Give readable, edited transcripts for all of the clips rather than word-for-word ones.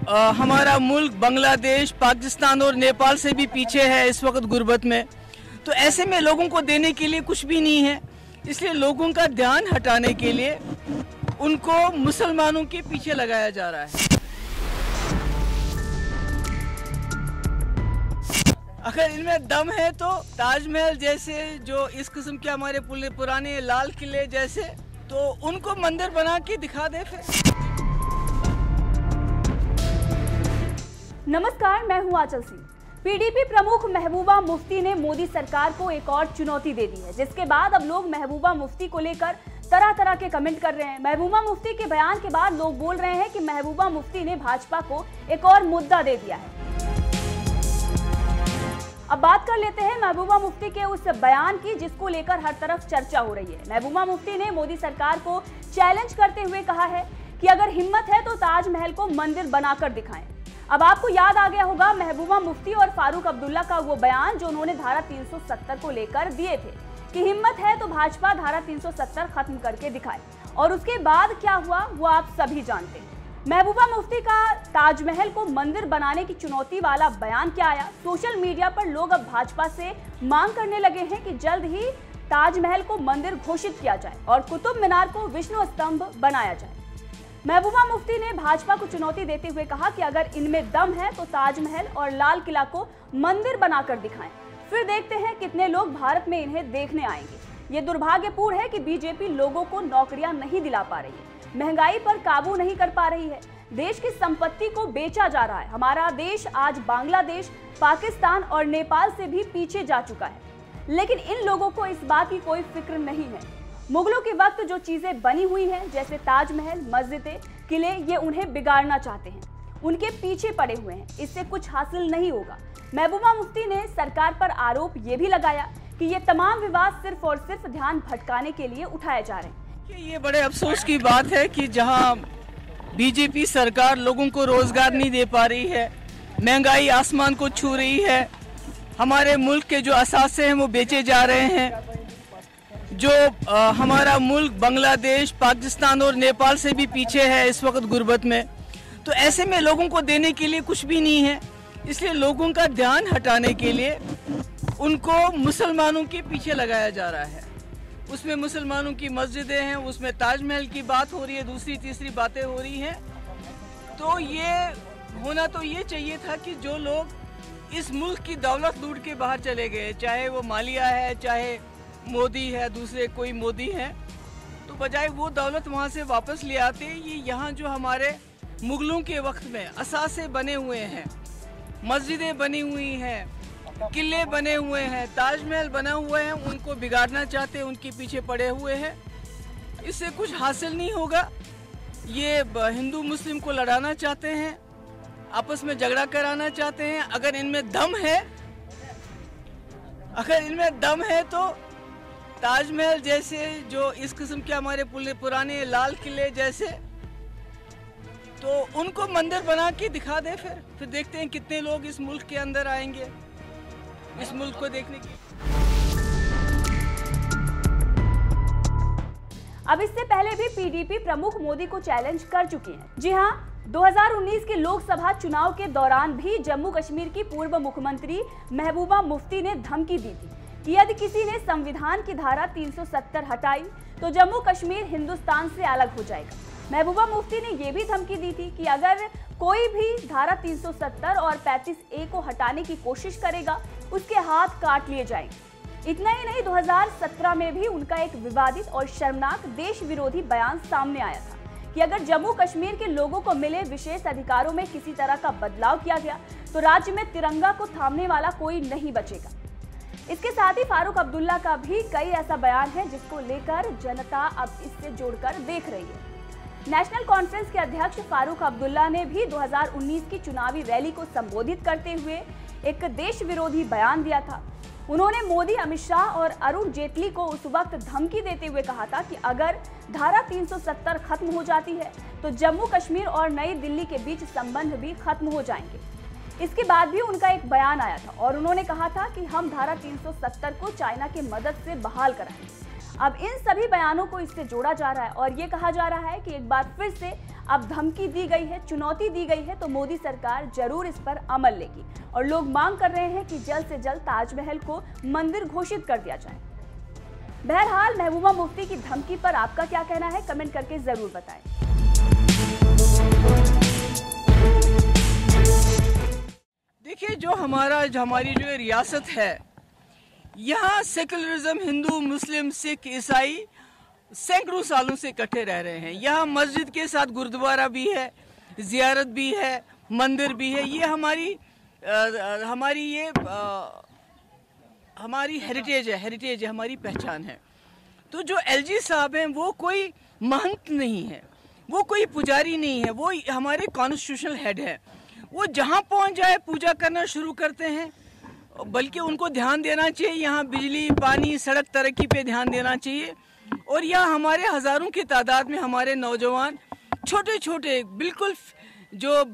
हमारा मुल्क बांग्लादेश, पाकिस्तान और नेपाल से भी पीछे है इस वक्त गुर्बत में। तो ऐसे में लोगों को देने के लिए कुछ भी नहीं है, इसलिए लोगों का ध्यान हटाने के लिए उनको मुसलमानों के पीछे लगाया जा रहा है। अगर इनमें दम है तो ताजमहल जैसे जो इस किस्म के हमारे पुराने लाल किले जैसे, तो उनको मंदिर बना के दिखा दे फिर। नमस्कार, मैं हूं आंचल सिंह। पीडीपी प्रमुख महबूबा मुफ्ती ने मोदी सरकार को एक और चुनौती दे दी है, जिसके बाद अब लोग महबूबा मुफ्ती को लेकर तरह तरह के कमेंट कर रहे हैं। महबूबा मुफ्ती के बयान के बाद लोग बोल रहे हैं कि महबूबा मुफ्ती ने भाजपा को एक और मुद्दा दे दिया है। अब बात कर लेते हैं महबूबा मुफ्ती के उस बयान की जिसको लेकर हर तरफ चर्चा हो रही है। महबूबा मुफ्ती ने मोदी सरकार को चैलेंज करते हुए कहा है कि अगर हिम्मत है तो ताजमहल को मंदिर बनाकर दिखाएं। अब आपको याद आ गया होगा महबूबा मुफ्ती और फारूक अब्दुल्ला का वो बयान जो उन्होंने धारा 370 को लेकर दिए थे कि हिम्मत है तो भाजपा धारा 370 खत्म करके दिखाए, और उसके बाद क्या हुआ वो आप सभी जानते हैं। महबूबा मुफ्ती का ताजमहल को मंदिर बनाने की चुनौती वाला बयान क्या आया। सोशल मीडिया पर लोग अब भाजपा से मांग करने लगे हैं कि जल्द ही ताजमहल को मंदिर घोषित किया जाए और कुतुब मीनार को विष्णु स्तंभ बनाया जाए। महबूबा मुफ्ती ने भाजपा को चुनौती देते हुए कहा कि अगर इनमें दम है तो ताजमहल और लाल किला को मंदिर बनाकर दिखाएं, फिर देखते हैं कितने लोग भारत में इन्हें देखने आएंगे। ये दुर्भाग्यपूर्ण है कि बीजेपी लोगों को नौकरियां नहीं दिला पा रही है, महंगाई पर काबू नहीं कर पा रही है, देश की संपत्ति को बेचा जा रहा है। हमारा देश आज बांग्लादेश, पाकिस्तान और नेपाल से भी पीछे जा चुका है, लेकिन इन लोगों को इस बात की कोई फिक्र नहीं है। मुगलों के वक्त जो चीजें बनी हुई हैं जैसे ताजमहल, मस्जिदें, किले, ये उन्हें बिगाड़ना चाहते हैं, उनके पीछे पड़े हुए हैं, इससे कुछ हासिल नहीं होगा। महबूबा मुफ्ती ने सरकार पर आरोप ये भी लगाया कि ये तमाम विवाद सिर्फ और सिर्फ ध्यान भटकाने के लिए उठाए जा रहे हैं। ये बड़े अफसोस की बात है कि जहां बीजेपी सरकार लोगों को रोजगार नहीं दे पा रही है, महंगाई आसमान को छू रही है, हमारे मुल्क के जो असासे हैं वो बेचे जा रहे हैं, जो हमारा मुल्क बांग्लादेश, पाकिस्तान और नेपाल से भी पीछे है इस वक्त गुर्बत में। तो ऐसे में लोगों को देने के लिए कुछ भी नहीं है, इसलिए लोगों का ध्यान हटाने के लिए उनको मुसलमानों के पीछे लगाया जा रहा है। उसमें मुसलमानों की मस्जिदें हैं, उसमें ताजमहल की बात हो रही है, दूसरी तीसरी बातें हो रही हैं। तो ये होना तो ये चाहिए था कि जो लोग इस मुल्क की दौलत लूट के बाहर चले गए, चाहे वो मालिया है, चाहे मोदी है, दूसरे कोई मोदी है, तो बजाय वो दौलत वहाँ से वापस ले आते। ये यहाँ जो हमारे मुगलों के वक्त में असासे बने हुए हैं, मस्जिदें बनी हुई हैं, किले बने हुए हैं, ताजमहल बना हुआ है, उनको बिगाड़ना चाहते हैं, उनके पीछे पड़े हुए हैं। इससे कुछ हासिल नहीं होगा। ये हिंदू मुस्लिम को लड़ाना चाहते हैं, आपस में झगड़ा कराना चाहते हैं। अगर इनमें दम है तो ताजमहल जैसे जो इस किस्म के हमारे पुराने लाल किले जैसे, तो उनको मंदिर बना के दिखा दे फिर देखते हैं कितने लोग इस मुल्क के अंदर आएंगे इस मुल्क को देखने के। अब इससे पहले भी पीडीपी प्रमुख मोदी को चैलेंज कर चुकी हैं। जी हां, 2019 के लोकसभा चुनाव के दौरान भी जम्मू कश्मीर की पूर्व मुख्यमंत्री महबूबा मुफ्ती ने धमकी दी थी कि यदि किसी ने संविधान की धारा 370 हटाई तो जम्मू कश्मीर हिंदुस्तान से अलग हो जाएगा। महबूबा मुफ्ती ने यह भी धमकी दी थी कि अगर कोई भी धारा 370 और 35A को हटाने की कोशिश करेगा उसके हाथ काट लिए जाएंगे। इतना ही नहीं, 2017 में भी उनका एक विवादित और शर्मनाक देश विरोधी बयान सामने आया था कि अगर जम्मू कश्मीर के लोगों को मिले विशेष अधिकारों में किसी तरह का बदलाव किया गया तो राज्य में तिरंगा को थामने वाला कोई नहीं बचेगा। इसके साथ ही फारूक अब्दुल्ला का भी कई ऐसा बयान है जिसको लेकर जनता अब इससे जोड़कर देख रही है। नेशनल कॉन्फ्रेंस के अध्यक्ष फारूक अब्दुल्ला ने भी 2019 की चुनावी रैली को संबोधित करते हुए एक देश विरोधी बयान दिया था। उन्होंने मोदी, अमित शाह और अरुण जेटली को उस वक्त धमकी देते हुए कहा था कि अगर धारा 370 खत्म हो जाती है तो जम्मू कश्मीर और नई दिल्ली के बीच संबंध भी खत्म हो जाएंगे। इसके बाद भी उनका एक बयान आया था और उन्होंने कहा था कि हम धारा 370 को चाइना की मदद से बहाल कराएंगे। अब इन सभी बयानों को इससे जोड़ा जा रहा है और ये कहा जा रहा है कि एक बार फिर से अब धमकी दी गई है, चुनौती दी गई है, तो मोदी सरकार जरूर इस पर अमल लेगी और लोग मांग कर रहे हैं कि जल्द से जल्द ताजमहल को मंदिर घोषित कर दिया जाए। बहरहाल महबूबा मुफ्ती की धमकी पर आपका क्या कहना है, कमेंट करके जरूर बताएं। देखिए, हमारी जो रियासत है, यहाँ सेकुलरिज्म, हिंदू, मुस्लिम, सिख, ईसाई सैकड़ों सालों से इकट्ठे रह रहे हैं। यहाँ मस्जिद के साथ गुरुद्वारा भी है, जियारत भी है, मंदिर भी है। ये हमारी हेरिटेज है, हमारी पहचान है। तो जो एलजी साहब हैं वो कोई महंत नहीं है, वो कोई पुजारी नहीं है, वो हमारे कॉन्स्टिट्यूशनल हेड है। वो जहाँ पहुँच जाए पूजा करना शुरू करते हैं। बल्कि उनको ध्यान देना चाहिए, यहाँ बिजली, पानी, सड़क तरक्की पे ध्यान देना चाहिए। और यहाँ हमारे हज़ारों की तादाद में हमारे नौजवान छोटे छोटे बिल्कुल जो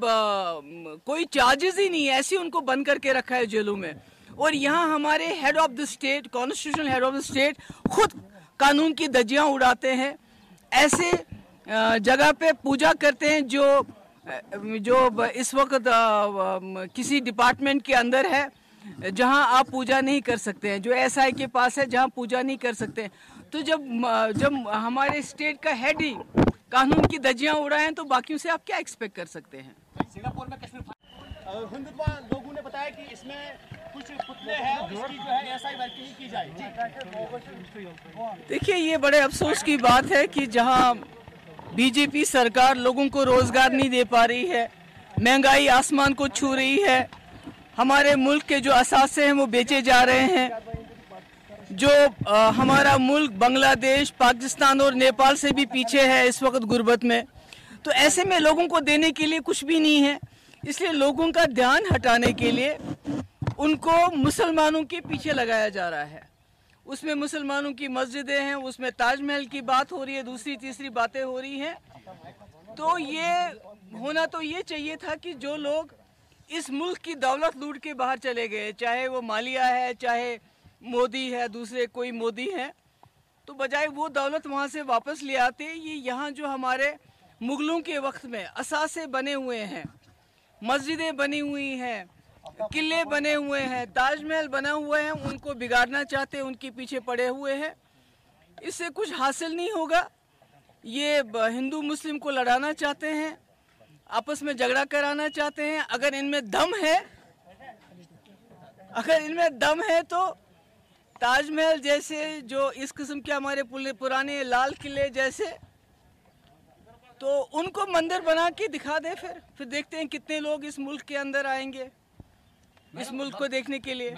कोई चार्जेस ही नहीं है, ऐसे उनको बंद करके रखा है जेलों में। और यहाँ हमारे head of the state, constitutional head of the state खुद कानून की धज्जियाँ उड़ाते हैं, ऐसे जगह पे पूजा करते हैं जो इस वक्त किसी डिपार्टमेंट के अंदर है, जहां आप पूजा नहीं कर सकते हैं, जो एसआई के पास है जहां पूजा नहीं कर सकते हैं। तो जब हमारे स्टेट का हेड ही कानून की धज्जियां उड़ाएं तो बाकियों से आप क्या एक्सपेक्ट कर सकते हैं। सिंगापुर में कश्मीर हिंदुत्व लोगों ने बताया कि इसमें कुछ पुतले हैं, इसकी जो है एसआई वर्किंग की जाए। देखिए, ये बड़े अफसोस की बात है कि जहां बीजेपी सरकार लोगों को रोजगार नहीं दे पा रही है, महंगाई आसमान को छू रही है, हमारे मुल्क के जो असासे हैं वो बेचे जा रहे हैं, जो हमारा मुल्क बांग्लादेश, पाकिस्तान और नेपाल से भी पीछे है इस वक्त गुर्बत में। तो ऐसे में लोगों को देने के लिए कुछ भी नहीं है, इसलिए लोगों का ध्यान हटाने के लिए उनको मुसलमानों के पीछे लगाया जा रहा है। उसमें मुसलमानों की मस्जिदें हैं, उसमें ताजमहल की बात हो रही है, दूसरी तीसरी बातें हो रही हैं। तो ये होना तो ये चाहिए था कि जो लोग इस मुल्क की दौलत लूट के बाहर चले गए, चाहे वो मालिया है, चाहे मोदी है, दूसरे कोई मोदी हैं, तो बजाय वो दौलत वहाँ से वापस ले आते। ये यहाँ जो हमारे मुगलों के वक्त में असासे बने हुए हैं, मस्जिदें बनी हुई हैं, किले बने हुए हैं, ताजमहल बना हुआ है, उनको बिगाड़ना चाहते हैं, उनके पीछे पड़े हुए हैं। इससे कुछ हासिल नहीं होगा। ये हिंदू मुस्लिम को लड़ाना चाहते हैं, आपस में झगड़ा कराना चाहते हैं। अगर इनमें दम है तो ताजमहल जैसे, जो इस किस्म के हमारे पुराने लाल किले जैसे, तो उनको मंदिर बना के दिखा दे। फिर देखते हैं कितने लोग इस मुल्क के अंदर आएंगे इस मुल्क को देखने के लिए।